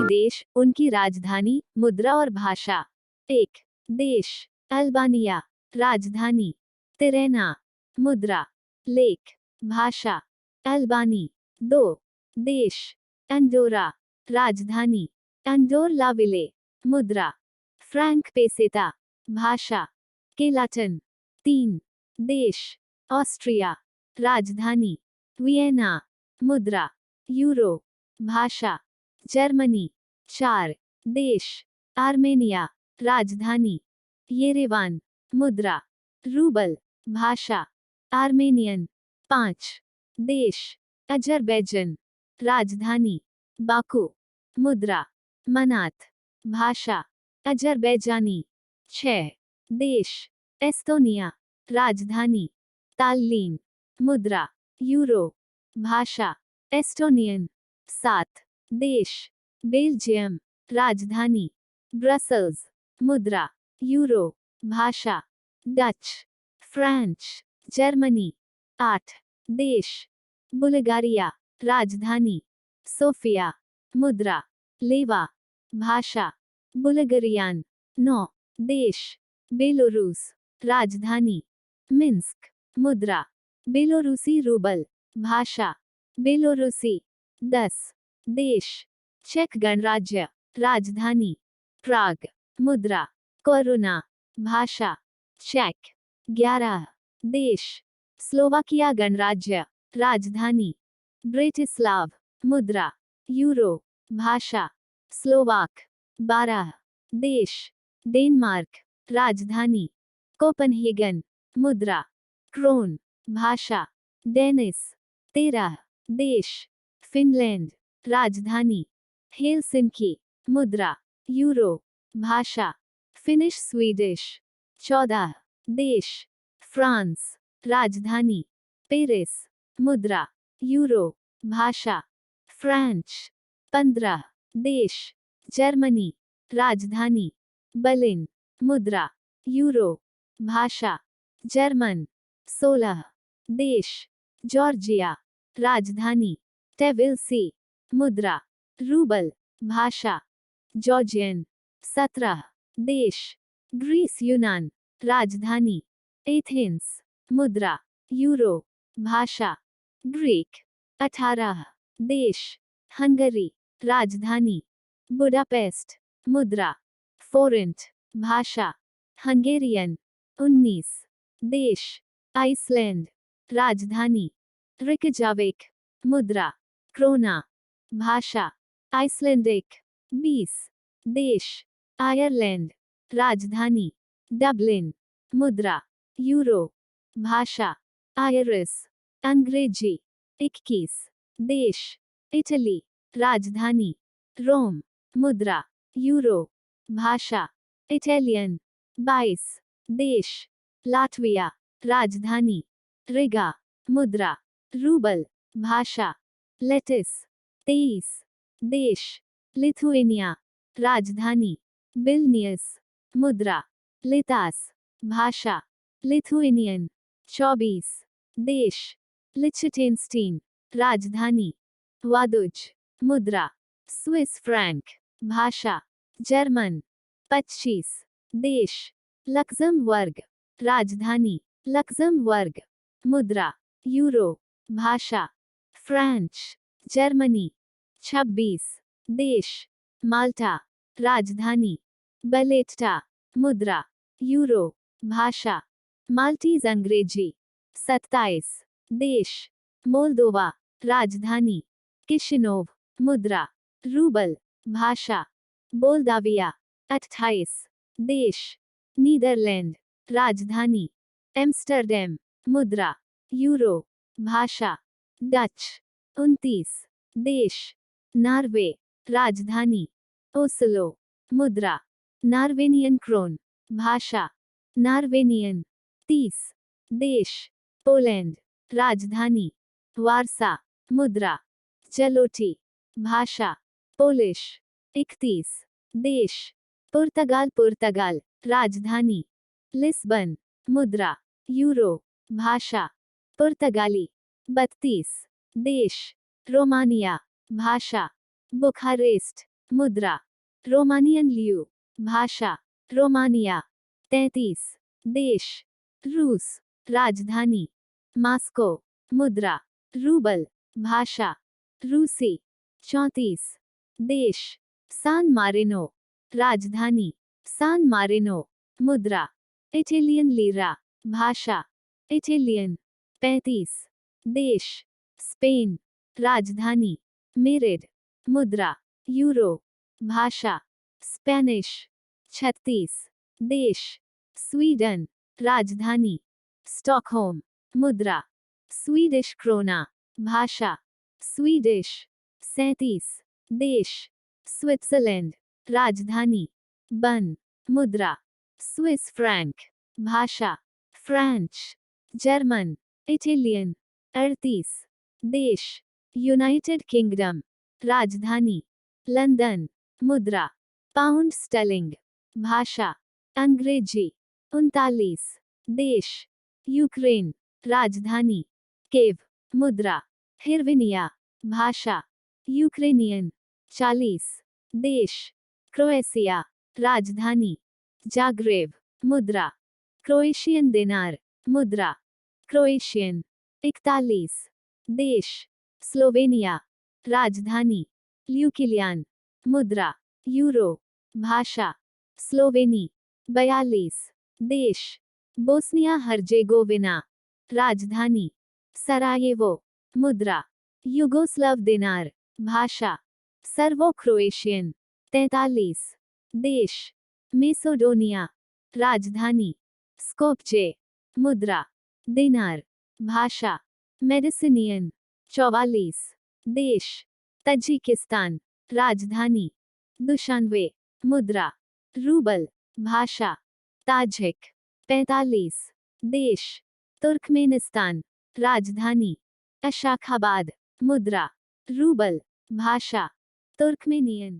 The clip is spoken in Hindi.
देश, उनकी राजधानी, मुद्रा और भाषा। 1 देश अल्बानिया, राजधानी तिरेना, मुद्रा लेक, भाषा अल्बानी। 2 देश अंडोरा, राजधानी अंडोर लाविले, मुद्रा फ्रैंक पेसेटा, भाषा केलाटन। 3 देश ऑस्ट्रिया, राजधानी वियना, मुद्रा यूरो, भाषा जर्मनी। 4 देश आर्मेनिया, राजधानी येरेवान, मुद्रा रूबल, भाषा आर्मेनियन। 5 देश अजरबैजन, राजधानी बाकू, मुद्रा मनात, भाषा अजरबैजानी। 6 देश एस्तोनिया, राजधानी ताल्लीन, मुद्रा यूरो, भाषा एस्टोनियन। 7 देश बेल्जियम, राजधानी ब्रसल्स, मुद्रा यूरो, भाषा डच, फ्रेंच, जर्मनी। 8 देश बुल्गारिया, राजधानी सोफिया, मुद्रा लेवा, भाषा बुल्गेरियन। 9 देश बेलारूस, राजधानी मिन्स्क, मुद्रा बेलारूसी रूबल, भाषा बेलारूसी। 10 देश चेक गणराज्य, राजधानी प्राग, मुद्रा कोरुना, भाषा चेक। 11 देश स्लोवाकिया गणराज्य, राजधानी ब्रेटिस्लाव, मुद्रा यूरो, भाषा स्लोवाक। 12 देश डेनमार्क, राजधानी कोपनहेगन, मुद्रा क्रोन, भाषा डेनिस। 13 देश फिनलैंड, राजधानी हेलसिंकी, मुद्रा यूरो, भाषा फिनिश स्वीडिश। 14 देश फ्रांस, राजधानी पेरिस, मुद्रा यूरो, भाषा फ्रेंच। 15 देश जर्मनी, राजधानी बर्लिन, मुद्रा यूरो, भाषा जर्मन। 16 देश जॉर्जिया, राजधानी टेबिलिसी, मुद्रा रूबल, भाषा जॉर्जियन। 17 देश ग्रीस यूनान, राजधानी एथेंस, मुद्रा यूरो, भाषा ग्रीक। 18 देश हंगरी, राजधानी बुडापेस्ट, मुद्रा फोरेंट, भाषा हंगेरियन। 19 देश आइसलैंड, राजधानी रिकजाविक, मुद्रा क्रोना, भाषा आइसलैंडिक। 20 देश आयरलैंड, राजधानी डबलिन, मुद्रा यूरो, भाषा आयरिस, अंग्रेजी। 21 देश इटली, राजधानी रोम, मुद्रा यूरो, भाषा इटालियन। 22 देश लाटविया, राजधानी रिगा, मुद्रा रूबल, भाषा लेटिस। 23 देश लिथुएनिया, राजधानी विल्नियस, मुद्रा लितास, भाषा लिथुएनियन। 24 देश लिechtenstein, राजधानी वादुज, मुद्रा स्विस फ्रैंक, भाषा जर्मन। 25 देश लक्ज़मबर्ग, राजधानी लक्ज़मबर्ग, मुद्रा यूरो, भाषा फ्रेंच, जर्मनी। 26 देश माल्टा, राजधानी वैलेट्टा, मुद्रा यूरो, भाषा माल्टीज अंग्रेजी। 27 देश मोल्दोवा, राजधानी किशिनोव, मुद्रा रूबल, भाषा मोल्दाविया। 28 देश नीदरलैंड, राजधानी एम्स्टर्डम, मुद्रा यूरो, भाषा डच। 29 देश नॉर्वे, राजधानी ओस्लो, मुद्रा नॉर्वेनियन क्रोन, भाषा नॉर्वेनियन। 30 देश पोलैंड, राजधानी वारसा, मुद्रा जलोटी, भाषा पोलिश। 31 देश पुर्तगाल, राजधानी लिस्बन, मुद्रा यूरो, भाषा पुर्तगाली। 32 देश रोमानिया, भाषा बुखारेस्ट, मुद्रा। रोमानियन लियू, भाषा। रोमानिया। 33। देश। रूस। राजधानी। मास्को। मुद्रा। रूबल। भाषा। रूसी। 34। देश। सान मारिनो। राजधानी। सान मारिनो। मुद्रा। Italian lira. भाषा। इटालियन। 35। देश। स्पेन। राजधानी। मेरिड। मुद्रा। यूरो। भाषा। स्पेनिश। 36। देश। स्वीडन। राजधानी। स्टॉकहोम। मुद्रा। Swedish krona. भाषा। स्वीडिश। 37। देश। स्विट्जरलैंड। राजधानी। बन। मुद्रा। Swiss franc. भाषा। फ्रेंच। जर्मन। इटालियन। 38। देश। United kingdom. राजधानी। लंदन। मुद्रा। Pound sterling. भाषा। अंग्रेजी। 39। देश। यूक्रेन। राजधानी। केव। मुद्रा। हिरविनिया। भाषा। यूक्रेनियन। 40। देश। क्रोएशिया। राजधानी। जाग्रेब। मुद्रा। क्रोएशियन दिनार। मुद्रा। क्रोएशियन। 41। देश। स्लोवेनिया। राजधानी। ल्यूकिलियान। मुद्रा। यूरो। भाषा। स्लोवेनी। 42। देश। Bosnia Herzegovina. राजधानी। सरायेवो। मुद्रा। युगोस्लाव दिनार। भाषा। Serbo Croatian. 43। देश। मेसोडोनिया। राजधानी। स्कोप्जे। मुद्रा। दिनार। भाषा। मेडिसिनियन। 44। देश। तजिकिस्तान। राजधानी। दुशान्बे। मुद्रा। रूबल। भाषा। ताजिक। 45। देश। तुर्कमेनिस्तान। राजधानी। अशाखाबाद। मुद्रा। रूबल। भाषा। तुर्कमेनियन।